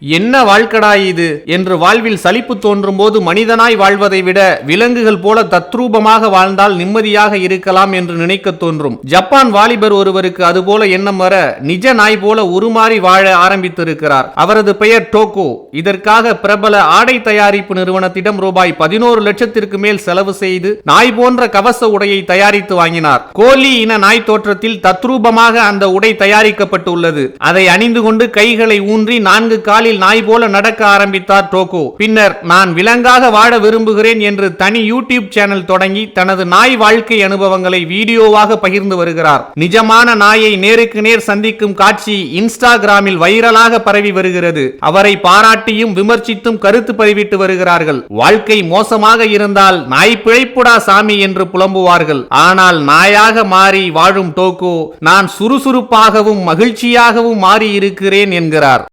என்ன வாழ்க்கடா இது என்று வாழ்வில் சலிப்பு தோன்றும் போது மனிதனாய் வாழ்வதை விட விலங்குகள் போல தத்ரூபமாக வாழ்ந்தால் நிம்மதியாக இருக்கலாம் என்று நினைக்க தோன்றும். ஜப்பான் வாலிபர் ஒருவருக்கு அதுபோல எண்ணம் வர நிஜ நாய் போல உருமாறி வாழ ஆரம்பித்திருக்கிறார். அவரது பெயர் டோகோ. இதற்காக பிரபல ஆடை தயாரிப்பு நிறுவனத்திடம் ரூபாய் 11 லட்சத்திற்கு மேல் செலவு செய்து நாய் போன்ற கவச உடையை தயாரித்து வாங்கினார். கோலி இன நாய் தோற்றத்தில் தத்ரூபமாக அந்த உடை தயாரிக்கப்பட்டுள்ளது. அதை அணிந்து கொண்டு கைகளை ஊன்றி 4 காலில் நாய் போல நடக்க ஆரம்பித்தார் டோகோ. பின்னர் நான் விலங்காக வாழ விரும்புகிறேன் என்று தனி யூடியூப் சேனல் தொடங்கி தனது நாய் வாழ்க்கை அனுபவங்களை வீடியோவாக பகிர்ந்து வருகிறார். நிஜமான நாயை நேருக்கு நேர் சந்திக்கும் காட்சி இன்ஸ்டாகிராமில் வைரலாக பரவி வருகிறது. அவரை பாராட்டியும் விமர்சித்தும் கருத்து பதிவிட்டு வருகிறார்கள். வாழ்க்கை மோசமாக இருந்தால் நாய் பிழைப்புடா சாமி என்று புலம்புவார்கள். ஆனால் நாயாக மாறி வாழும் டோகோ நான் சுறுசுறுப்பாகவும் மகிழ்ச்சியாகவும் மாறி இருக்கிறேன் என்கிறார்.